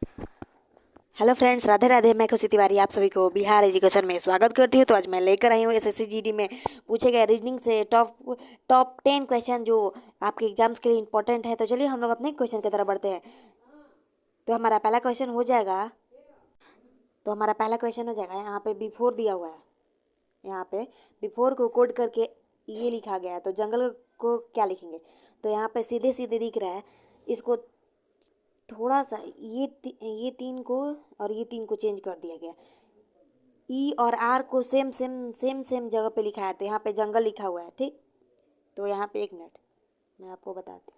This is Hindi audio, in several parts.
Hello friends, Radhe Radhe. मैं खुशी तिवारी आप सभी को बिहार एजुकेशन में स्वागत करती हूँ। तो आज मैं लेकर आई हूँ एसएससी जीडी में पूछे गए रीजनिंग से टॉप टॉप 10 क्वेश्चन जो आपके एग्जाम्स के लिए इंपॉर्टेंट है। तो चलिए हम लोग अपने क्वेश्चन की तरफ बढ़ते हैं। तो हमारा पहला क्वेश्चन हो जाएगा। यहाँ पे बिफोर दिया हुआ है। यहाँ पे बिफोर को कोड करके ये लिखा गया है। तो जंगल को क्या लिखेंगे? तो यहाँ पे सीधे सीधे दिख रहा है। इसको थोड़ा सा ये तीन को और ये तीन को चेंज कर दिया गया। ई और आर को सेम सेम सेम सेम जगह पे लिखा है। तो यहाँ पे जंगल लिखा हुआ है, ठीक। तो यहाँ पे एक मिनट मैं आपको बताती हूँ।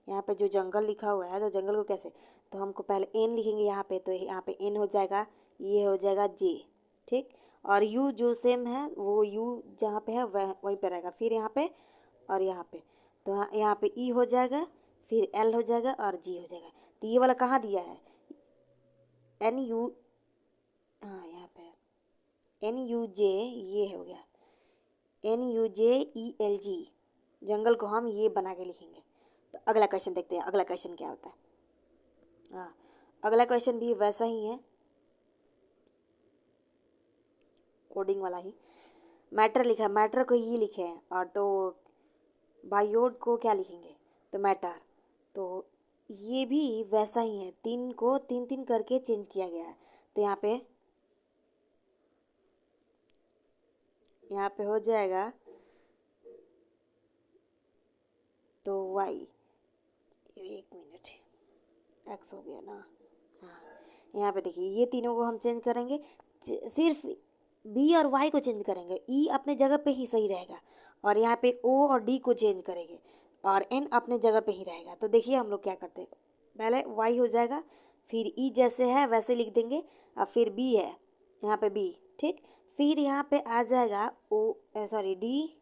यहाँ पे जो जंगल लिखा हुआ है तो जंगल को कैसे, तो हमको पहले एन लिखेंगे यहाँ पे। तो यहाँ पे एन हो जाएगा, ये हो जाएगा जे, ठीक। और यू जो सेम है वो यू जहाँ पे है वह वहीं पे रहेगा। फिर यहाँ पे और यहाँ पे, तो यहाँ पे ई हो जाएगा, फिर एल हो जाएगा और जी हो जाएगा। तो ये वाला कहाँ दिया है? एन यू, हाँ यहाँ पे एन यू जे, ये हो गया NUJELG। जंगल को हम ये बना के लिखेंगे। तो अगला क्वेश्चन देखते हैं, अगला क्वेश्चन क्या होता है। हाँ, अगला क्वेश्चन भी वैसा ही है, कोडिंग वाला ही। मैटर लिखा है, मैटर को ये लिखे हैं। और तो बायोड को क्या लिखेंगे? तो मैटर। तो ये भी वैसा ही है, तीन को तीन तीन करके चेंज किया गया है। तो यहाँ पे हो जाएगा तो वाई, एक मिनट, एक्स हो गया ना। हाँ, यहाँ पे देखिए ये तीनों को हम चेंज करेंगे। सिर्फ बी और वाई को चेंज करेंगे, ई अपने जगह पे ही सही रहेगा। और यहाँ पे ओ और डी को चेंज करेंगे और एन अपने जगह पे ही रहेगा। तो देखिए हम लोग क्या करते हैं, पहले वाई हो जाएगा, फिर ई जैसे है वैसे लिख देंगे, और फिर बी है यहाँ पे बी, ठीक। फिर यहाँ पे आ जाएगा ओ, सॉरी डी,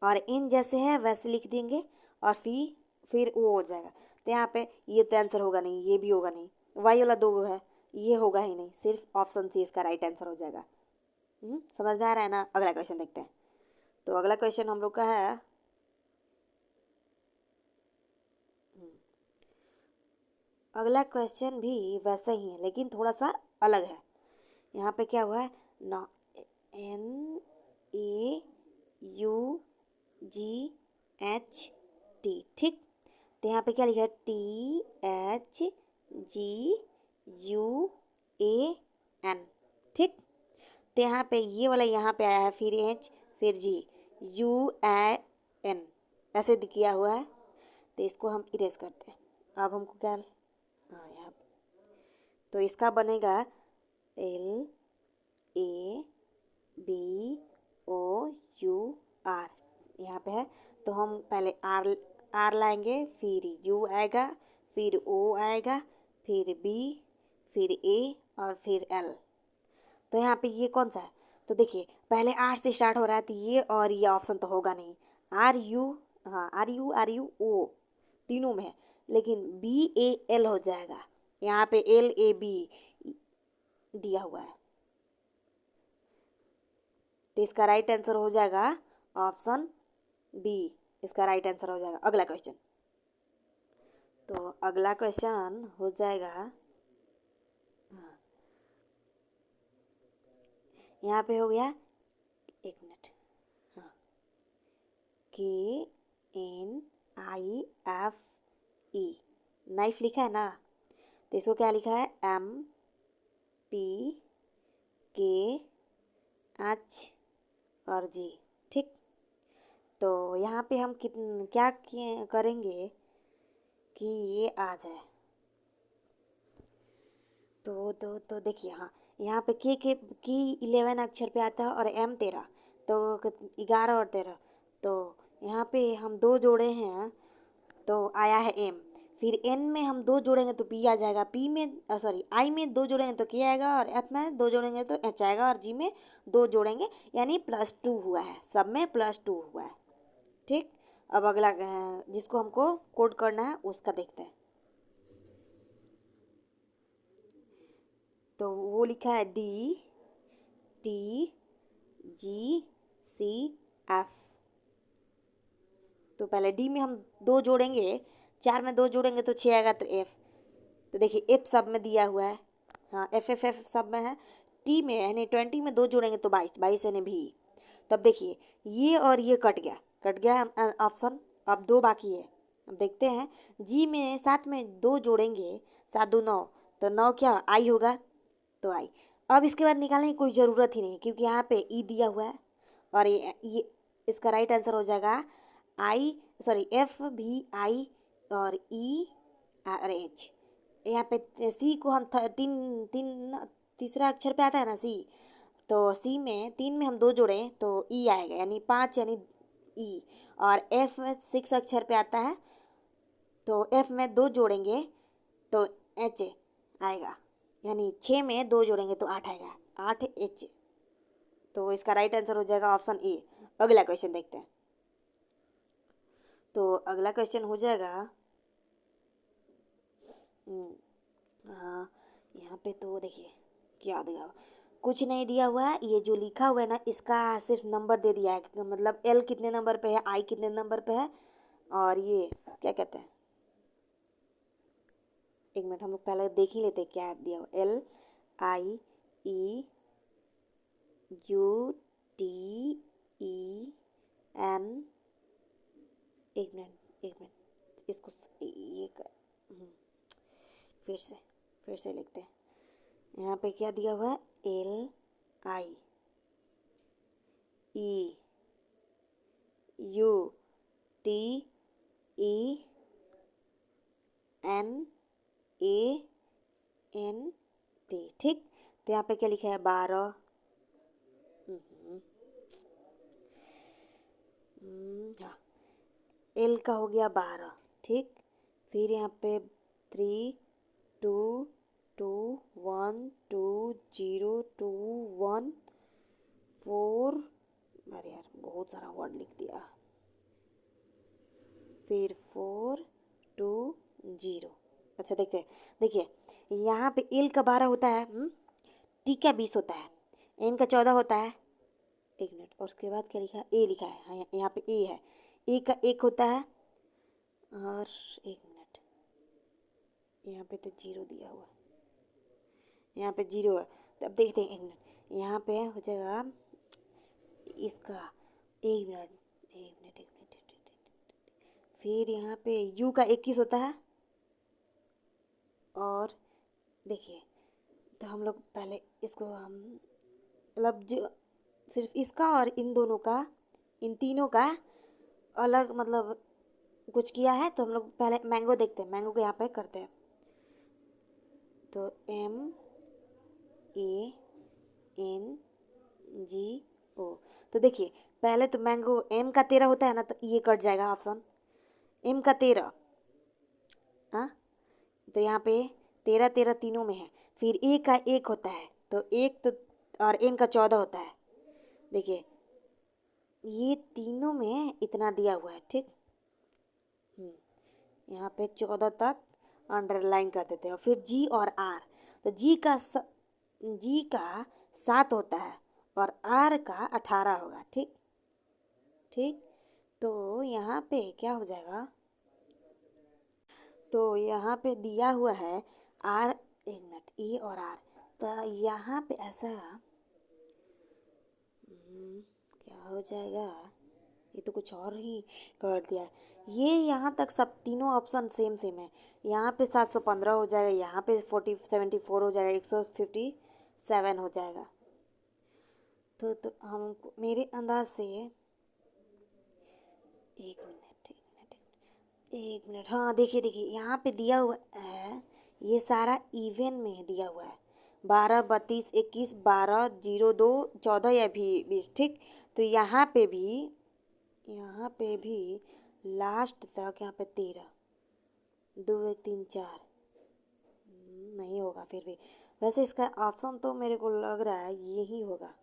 और इन जैसे है वैसे लिख देंगे, और फिर वो हो जाएगा। तो यहाँ पे ये तो आंसर होगा नहीं, ये भी होगा नहीं, वाई वाला दो है, ये होगा ही नहीं। सिर्फ ऑप्शन सी इसका राइट आंसर हो जाएगा। समझ में आ रहा है ना? अगला क्वेश्चन देखते हैं। तो अगला क्वेश्चन हम लोग का है, अगला क्वेश्चन भी वैसा ही है लेकिन थोड़ा सा अलग है। यहाँ पे क्या हुआ है ना, NAUGHT, ठीक। तो यहाँ पे क्या लिखा है? THGUAN, ठीक। तो यहाँ पे ये वाला यहाँ पे आया है, फिर एच, फिर GUAN, ऐसे किया हुआ है। तो इसको हम इरेज करते हैं। अब हमको क्या, हाँ यहाँ पे तो इसका बनेगा LABOUR, यहाँ पे है। तो हम पहले आर आर लाएंगे, फिर यू आएगा, फिर ओ आएगा, फिर बी, फिर ए और फिर एल। तो यहाँ पे ये कौन सा है? तो देखिए पहले आर से स्टार्ट हो रहा है, तो ये ऑप्शन तो होगा नहीं। आर यू, हाँ आर यू ओ तीनों में है, लेकिन BAL हो जाएगा। यहाँ पे LAB दिया हुआ है। तो इसका राइट आंसर हो जाएगा ऑप्शन बी। इसका राइट आंसर हो जाएगा। अगला क्वेश्चन, तो अगला क्वेश्चन हो जाएगा, यहाँ पे हो गया, एक मिनट, हाँ, KNIFE, नाइफ लिखा है ना। तो इसको क्या लिखा है? MPKH और जी, ठीक। तो यहाँ पे हम क्या करेंगे कि ये आ जाए। तो देखिए, हाँ यहाँ पे की 11 अक्षर पे आता है और M 13, तो 11 और 13। तो यहाँ पे हम दो जोड़े हैं तो आया है M। फिर N में हम दो जोड़ेंगे तो P आ जाएगा। P में सॉरी I में दो जोड़ेंगे तो K आएगा, और F में दो जोड़ेंगे तो H आएगा, और G में दो जोड़ेंगे यानी +2 हुआ है। सब में +2 हुआ है, ठीक। अब अगला जिसको हमको कोड करना है उसका देखते हैं। तो वो लिखा है DTGCF। तो पहले डी में हम दो जोड़ेंगे, चार में दो जोड़ेंगे तो 6 आएगा, तो F। तो देखिए एफ सब में दिया हुआ है, हाँ एफ सब में है। टी में यानी 20 में 2 जोड़ेंगे तो 22, 22 यानी भी। तब देखिए ये और ये कट गया ऑप्शन। अब 2 बाकी है। अब देखते हैं जी में 7 में 2 जोड़ेंगे, 7 2 9, तो 9 क्या आई होगा, तो आई। अब इसके बाद निकालने की कोई ज़रूरत ही नहीं क्योंकि यहाँ पे ई दिया हुआ है और ये इसका राइट आंसर हो जाएगा आई, सॉरी एफ भी आई और ई और एच। यहाँ पे सी को हम तीन तीन तीसरा अक्षर पे आता है ना सी, तो सी में 3 में हम 2 जोड़ें तो ई आएगा यानी 5 यानी ई। और एफ 6 अक्षर पे आता है तो एफ में 2 जोड़ेंगे तो एच आएगा यानी 6 में 2 जोड़ेंगे तो 8 आएगा, 8 एच। तो इसका राइट आंसर हो जाएगा ऑप्शन ए। अगला क्वेश्चन देखते हैं। तो अगला क्वेश्चन हो जाएगा हाँ, यहाँ पे तो देखिए क्या दिया हुआ, कुछ नहीं दिया हुआ है। ये जो लिखा हुआ है ना इसका सिर्फ नंबर दे दिया है कि मतलब एल कितने नंबर पे है, आई कितने नंबर पे है, और ये क्या कहते हैं, एक मिनट हम लोग पहले देख ही लेते हैं क्या दिया हुआ। L I E U T E N, एक मिनट इसको ये फिर से लिखते हैं। यहाँ पे क्या दिया हुआ है, L I E U T E N A N T, ठीक। तो यहाँ पे क्या लिखा है 12, हाँ एल का हो गया 12, ठीक। फिर यहाँ पे 3 2 2 1 2 0 2 1 4, अरे यार बहुत सारा वर्ड लिख दिया। फिर 4 2 0। अच्छा देखते हैं, देखिए यहाँ पे एल का 12 होता है, टी का 20 होता है, एन का 14 होता है। एक मिनट, और उसके बाद क्या लिखा है, ए लिखा है, हाँ यहाँ पे ए है, ए का 1 होता है। और एक मिनट यहाँ पे तो 0 दिया हुआ है, यहाँ पे 0 है। तो अब देखते हैं, एक मिनट यहाँ पे हो जाएगा इसका, एक मिनट। फिर यहाँ पे यू का 21 होता है। और देखिए तो हम लोग पहले इसको हम मतलब जो सिर्फ इसका और इन दोनों का, इन तीनों का अलग मतलब कुछ किया है, तो हम लोग पहले मैंगो देखते हैं, मैंगो को यहाँ पे करते हैं। तो एम ए एन जी ओ, तो देखिए पहले तो मैंगो एम का 13 होता है ना, तो ये कट जाएगा ऑप्शन, एम का 13, हाँ तो यहाँ पे 13 13 तीनों में है। फिर ए का 1 होता है, तो एक तो और एन का 14 होता है। देखिए ये तीनों में इतना दिया हुआ है, ठीक। यहाँ पे 14 तक अंडरलाइन कर देते हैं। और फिर जी और आर, तो जी का 7 होता है और आर का 18 होगा, ठीक ठीक। तो यहाँ पे क्या हो जाएगा, तो यहाँ पे दिया हुआ है आर, एक मिनट ए और आर, तो यहाँ पे ऐसा क्या हो जाएगा, ये तो कुछ और ही कर दिया है। ये यहाँ तक सब तीनों ऑप्शन सेम सेम है। यहाँ पे 715 हो जाएगा, यहाँ पे 74 हो जाएगा, 157 हो जाएगा। तो हम मेरे अंदाज से एक मिनट, हाँ देखिए यहाँ पे दिया हुआ है, ये सारा इवन में दिया हुआ है, 12 32 21 12 0 2 14 या भी 20, ठीक। तो यहाँ पे भी लास्ट तक यहाँ पे 13 2 1 3 4 नहीं होगा फिर भी। वैसे इसका ऑप्शन तो मेरे को लग रहा है यही होगा,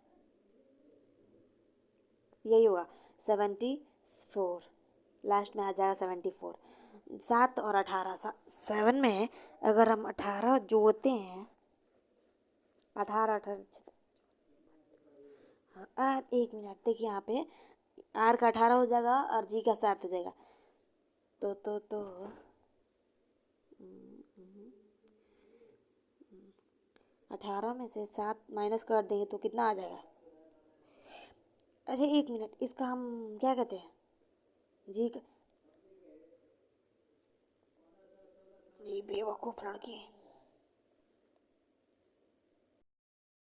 74, लास्ट में आ जाएगा 74। 7 और 18, 7 में अगर हम 18 जोड़ते हैं, 18 18, हाँ एक मिनट देखिए यहाँ पे आर का 18 हो जाएगा और जी का 7 हो जाएगा। तो 18 में से 7 माइनस कर देंगे तो कितना आ जाएगा? अच्छा 1 मिनट, इसका हम क्या कहते हैं? जी ये बेवकूफ़ लड़की।